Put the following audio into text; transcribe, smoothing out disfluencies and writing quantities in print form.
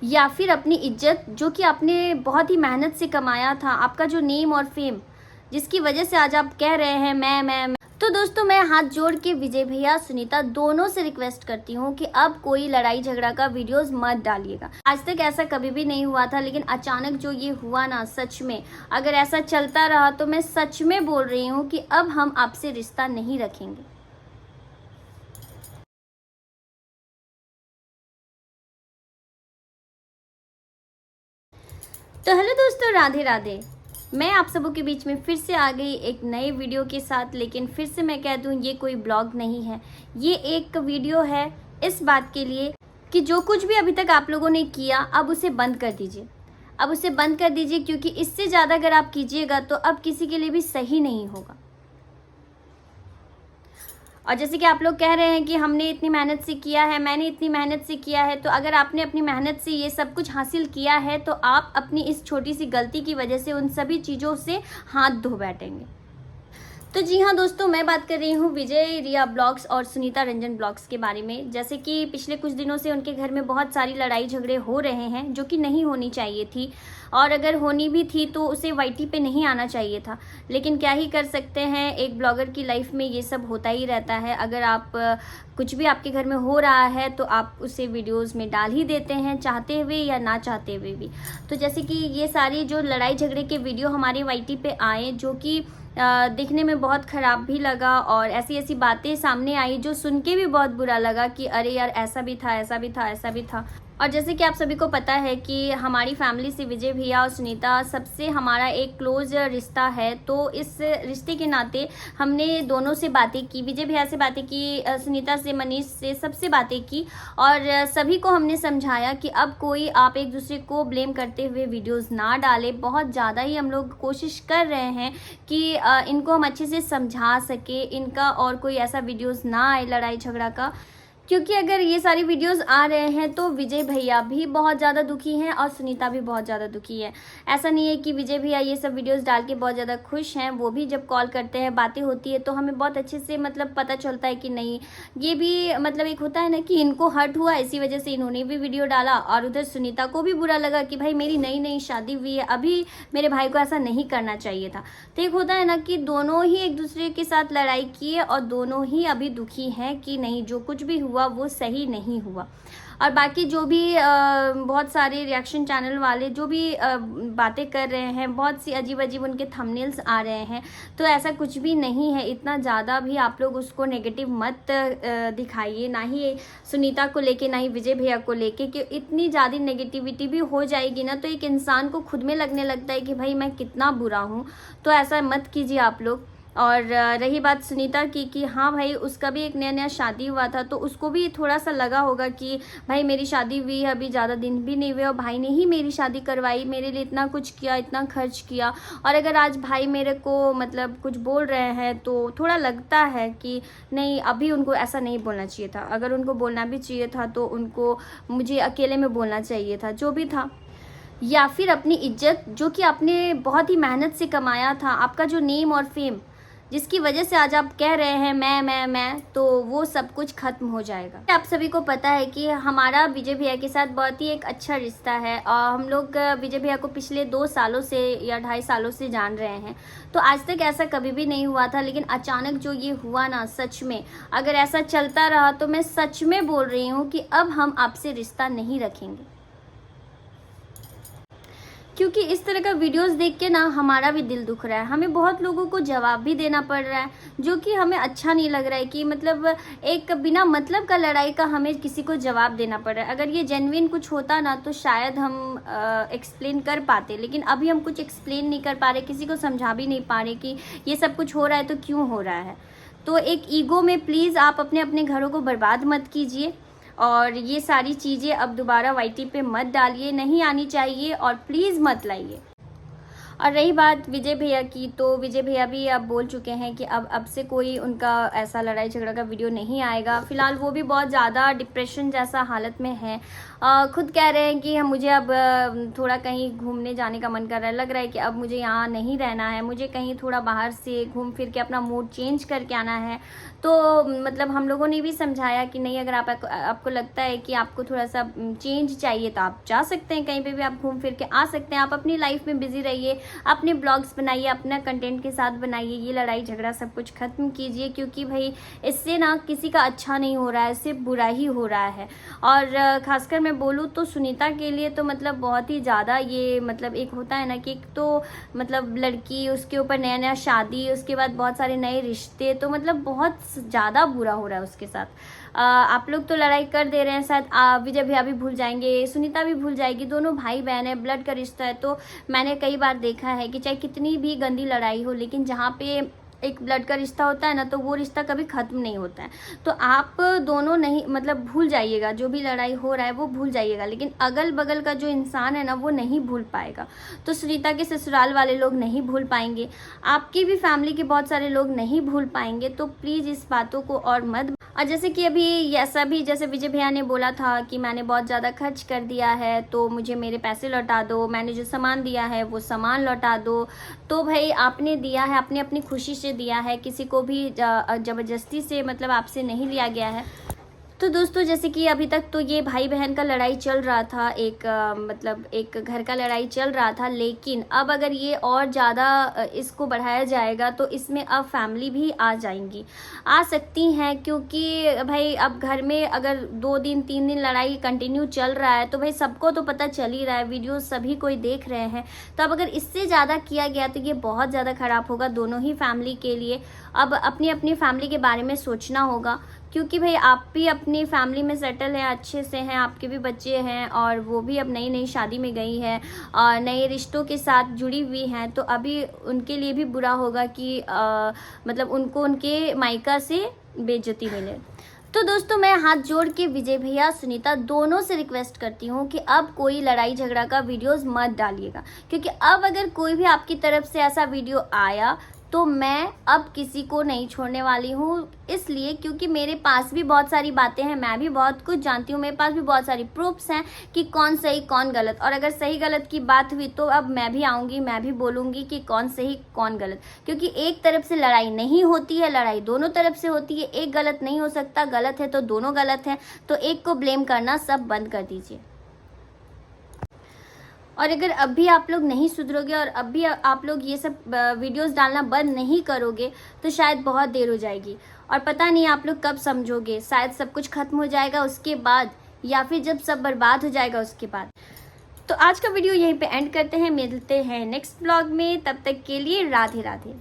या फिर अपनी इज्जत जो कि आपने बहुत ही मेहनत से कमाया था, आपका जो नेम और फेम जिसकी वजह से आज आप कह रहे हैं मैं। तो दोस्तों, मैं हाथ जोड़ के विजय भैया, सुनीता दोनों से रिक्वेस्ट करती हूँ कि अब कोई लड़ाई झगड़ा का वीडियोस मत डालिएगा। आज तक ऐसा कभी भी नहीं हुआ था, लेकिन अचानक जो ये हुआ ना, सच में अगर ऐसा चलता रहा तो मैं सच में बोल रही हूँ कि अब हम आपसे रिश्ता नहीं रखेंगे। तो हेलो दोस्तों, राधे राधे। मैं आप सबों के बीच में फिर से आ गई एक नए वीडियो के साथ। लेकिन फिर से मैं कह दूं, ये कोई ब्लॉग नहीं है, ये एक वीडियो है इस बात के लिए कि जो कुछ भी अभी तक आप लोगों ने किया, अब उसे बंद कर दीजिए। अब उसे बंद कर दीजिए, क्योंकि इससे ज़्यादा अगर आप कीजिएगा तो अब किसी के लिए भी सही नहीं होगा। और जैसे कि आप लोग कह रहे हैं कि हमने इतनी मेहनत से किया है, मैंने इतनी मेहनत से किया है, तो अगर आपने अपनी मेहनत से ये सब कुछ हासिल किया है तो आप अपनी इस छोटी सी गलती की वजह से उन सभी चीज़ों से हाथ धो बैठेंगे। तो जी हाँ दोस्तों, मैं बात कर रही हूँ विजय रिया ब्लॉग्स और सुनीता रंजन ब्लॉग्स के बारे में। जैसे कि पिछले कुछ दिनों से उनके घर में बहुत सारी लड़ाई झगड़े हो रहे हैं, जो कि नहीं होनी चाहिए थी, और अगर होनी भी थी तो उसे वाईटी पे नहीं आना चाहिए था। लेकिन क्या ही कर सकते हैं, एक ब्लॉगर की लाइफ में ये सब होता ही रहता है। अगर आप कुछ भी आपके घर में हो रहा है तो आप उसे वीडियोज़ में डाल ही देते हैं, चाहते हुए या ना चाहते हुए भी। तो जैसे कि ये सारी जो लड़ाई झगड़े के वीडियो हमारे वाईटी पे आए, जो कि देखने में बहुत ख़राब भी लगा, और ऐसी ऐसी बातें सामने आई जो सुन के भी बहुत बुरा लगा कि अरे यार, ऐसा भी था, ऐसा भी था, ऐसा भी था। और जैसे कि आप सभी को पता है कि हमारी फैमिली से विजय भैया और सुनीता सबसे हमारा एक क्लोज रिश्ता है। तो इस रिश्ते के नाते हमने दोनों से बातें की, विजय भैया से बातें की, सुनीता से, मनीष से, सबसे बातें की, और सभी को हमने समझाया कि अब कोई आप एक दूसरे को ब्लेम करते हुए वीडियोस ना डालें। बहुत ज़्यादा ही हम लोग कोशिश कर रहे हैं कि इनको हम अच्छे से समझा सके, इनका और कोई ऐसा वीडियोस ना आए लड़ाई झगड़ा का। क्योंकि अगर ये सारी वीडियोस आ रहे हैं तो विजय भैया भी बहुत ज़्यादा दुखी हैं और सुनीता भी बहुत ज़्यादा दुखी है। ऐसा नहीं है कि विजय भैया ये सब वीडियोस डाल के बहुत ज़्यादा खुश हैं। वो भी जब कॉल करते हैं, बातें होती है, तो हमें बहुत अच्छे से मतलब पता चलता है कि नहीं, ये भी मतलब एक होता है ना कि इनको हर्ट हुआ, इसी वजह से इन्होंने भी वीडियो डाला। और उधर सुनीता को भी बुरा लगा कि भाई मेरी नई नई शादी हुई है, अभी मेरे भाई को ऐसा नहीं करना चाहिए था। तो एक होता है ना कि दोनों ही एक दूसरे के साथ लड़ाई किए और दोनों ही अभी दुखी हैं कि नहीं, जो कुछ भी हुआ वो सही नहीं हुआ। और बाकी जो भी बहुत सारे रिएक्शन चैनल वाले जो भी बातें कर रहे हैं, बहुत सी अजीब अजीब उनके थंबनेल्स आ रहे हैं, तो ऐसा कुछ भी नहीं है। इतना ज़्यादा भी आप लोग उसको नेगेटिव मत दिखाइए, ना ही सुनीता को लेके, ना ही विजय भैया को लेके, कि इतनी ज़्यादा नेगेटिविटी भी हो जाएगी ना तो एक इंसान को खुद में लगने लगता है कि भाई मैं कितना बुरा हूँ। तो ऐसा मत कीजिए आप लोग। और रही बात सुनीता की कि हाँ भाई, उसका भी एक नया नया शादी हुआ था, तो उसको भी थोड़ा सा लगा होगा कि भाई मेरी शादी हुई है, अभी ज़्यादा दिन भी नहीं हुए और भाई ने ही मेरी शादी करवाई, मेरे लिए इतना कुछ किया, इतना खर्च किया, और अगर आज भाई मेरे को मतलब कुछ बोल रहे हैं तो थोड़ा लगता है कि नहीं, अभी उनको ऐसा नहीं बोलना चाहिए था। अगर उनको बोलना भी चाहिए था तो उनको मुझे अकेले में बोलना चाहिए था, जो भी था। या फिर अपनी इज्जत जो कि आपने बहुत ही मेहनत से कमाया था, आपका जो नेम और फेम जिसकी वजह से आज आप कह रहे हैं मैं, तो वो सब कुछ खत्म हो जाएगा। आप सभी को पता है कि हमारा विजय भैया के साथ बहुत ही एक अच्छा रिश्ता है, और हम लोग विजय भैया को पिछले 2 सालों से या 2.5 सालों से जान रहे हैं। तो आज तक ऐसा कभी भी नहीं हुआ था, लेकिन अचानक जो ये हुआ ना, सच में अगर ऐसा चलता रहा तो मैं सच में बोल रही हूँ कि अब हम आपसे रिश्ता नहीं रखेंगे। क्योंकि इस तरह का वीडियोस देख के ना हमारा भी दिल दुख रहा है, हमें बहुत लोगों को जवाब भी देना पड़ रहा है, जो कि हमें अच्छा नहीं लग रहा है कि मतलब एक बिना मतलब का लड़ाई का हमें किसी को जवाब देना पड़ रहा है। अगर ये जेन्युइन कुछ होता ना तो शायद हम एक्सप्लेन कर पाते, लेकिन अभी हम कुछ एक्सप्लेन नहीं कर पा रहे, किसी को समझा भी नहीं पा रहे कि ये सब कुछ हो रहा है तो क्यों हो रहा है। तो एक ईगो में प्लीज़ आप अपने अपने घरों को बर्बाद मत कीजिए, और ये सारी चीज़ें अब दोबारा वाईटी पे मत डालिए, नहीं आनी चाहिए, और प्लीज़ मत लाइए। और रही बात विजय भैया की, तो विजय भैया भी अब बोल चुके हैं कि अब से कोई उनका ऐसा लड़ाई झगड़ा का वीडियो नहीं आएगा। फिलहाल वो भी बहुत ज़्यादा डिप्रेशन जैसा हालत में है। खुद कह रहे हैं कि मुझे अब थोड़ा कहीं घूमने जाने का मन कर रहा है, लग रहा है कि अब मुझे यहाँ नहीं रहना है, मुझे कहीं थोड़ा बाहर से घूम फिर के अपना मूड चेंज करके आना है। तो मतलब हम लोगों ने भी समझाया कि नहीं, अगर आपको लगता है कि आपको थोड़ा सा चेंज चाहिए तो आप जा सकते हैं, कहीं पे भी आप घूम फिर के आ सकते हैं। आप अपनी लाइफ में बिजी रहिए, अपने ब्लॉग्स बनाइए, अपना कंटेंट के साथ बनाइए, ये लड़ाई झगड़ा सब कुछ खत्म कीजिए, क्योंकि भाई इससे ना किसी का अच्छा नहीं हो रहा है, इससे बुरा ही हो रहा है। और खासकर मैं बोलूँ तो सुनीता के लिए तो मतलब बहुत ही ज़्यादा ये मतलब एक होता है ना कि एक तो मतलब लड़की, उसके ऊपर नया नया शादी, उसके बाद बहुत सारे नए रिश्ते, तो मतलब बहुत ज़्यादा बुरा हो रहा है उसके साथ। आप लोग तो लड़ाई कर दे रहे हैं, शायद विजय भैया भी भूल जाएंगे, सुनीता भी भूल जाएगी, दोनों भाई बहन है, ब्लड का रिश्ता है। तो मैंने कई बार देखा है कि चाहे कितनी भी गंदी लड़ाई हो, लेकिन जहाँ पे एक ब्लड का रिश्ता होता है ना, तो वो रिश्ता कभी ख़त्म नहीं होता है। तो आप दोनों नहीं मतलब भूल जाइएगा, जो भी लड़ाई हो रहा है वो भूल जाइएगा, लेकिन अगल बगल का जो इंसान है ना वो नहीं भूल पाएगा। तो सुनीता के ससुराल वाले लोग नहीं भूल पाएंगे, आपकी भी फैमिली के बहुत सारे लोग नहीं भूल पाएंगे। तो प्लीज़ इस बातों को और मत। और जैसे कि अभी ऐसा भी जैसे विजय भैया ने बोला था कि मैंने बहुत ज़्यादा खर्च कर दिया है, तो मुझे मेरे पैसे लौटा दो, मैंने जो सामान दिया है वो सामान लौटा दो। तो भाई आपने दिया है, आपने अपनी खुशी से दिया है, किसी को भी ज़बरदस्ती से मतलब आपसे नहीं लिया गया है। तो दोस्तों जैसे कि अभी तक तो ये भाई बहन का लड़ाई चल रहा था, मतलब एक घर का लड़ाई चल रहा था, लेकिन अब अगर ये और ज़्यादा इसको बढ़ाया जाएगा तो इसमें अब फैमिली भी आ जाएंगी, आ सकती हैं, क्योंकि भाई अब घर में अगर 2 दिन 3 दिन लड़ाई कंटिन्यू चल रहा है तो भाई सबको तो पता चल ही रहा है, वीडियो सभी कोई देख रहे हैं। तो अब अगर इससे ज़्यादा किया गया तो ये बहुत ज़्यादा ख़राब होगा दोनों ही फैमिली के लिए। अब अपनी अपनी फैमिली के बारे में सोचना होगा, क्योंकि भाई आप भी अपनी फैमिली में सेटल हैं, अच्छे से हैं, आपके भी बच्चे हैं, और वो भी अब नई नई शादी में गई है और नए रिश्तों के साथ जुड़ी हुई हैं। तो अभी उनके लिए भी बुरा होगा कि मतलब उनको उनके मायका से बेइज्जती मिले। तो दोस्तों मैं हाथ जोड़ के विजय भैया, सुनीता दोनों से रिक्वेस्ट करती हूँ कि अब कोई लड़ाई झगड़ा का वीडियोस मत डालिएगा, क्योंकि अब अगर कोई भी आपकी तरफ से ऐसा वीडियो आया तो मैं अब किसी को नहीं छोड़ने वाली हूँ। इसलिए क्योंकि मेरे पास भी बहुत सारी बातें हैं, मैं भी बहुत कुछ जानती हूँ, मेरे पास भी बहुत सारी प्रूफ्स हैं कि कौन सही कौन गलत। और अगर सही गलत की बात हुई तो अब मैं भी आऊँगी, मैं भी बोलूँगी कि कौन सही कौन गलत, क्योंकि एक तरफ से लड़ाई नहीं होती है, लड़ाई दोनों तरफ से होती है। एक गलत नहीं हो सकता, गलत है तो दोनों गलत हैं, तो एक को ब्लेम करना सब बंद कर दीजिए। और अगर अभी आप लोग नहीं सुधरोगे और अभी आप लोग ये सब वीडियोस डालना बंद नहीं करोगे तो शायद बहुत देर हो जाएगी, और पता नहीं आप लोग कब समझोगे। शायद सब कुछ खत्म हो जाएगा उसके बाद, या फिर जब सब बर्बाद हो जाएगा उसके बाद। तो आज का वीडियो यहीं पे एंड करते हैं, मिलते हैं नेक्स्ट ब्लॉग में, तब तक के लिए राधे राधे।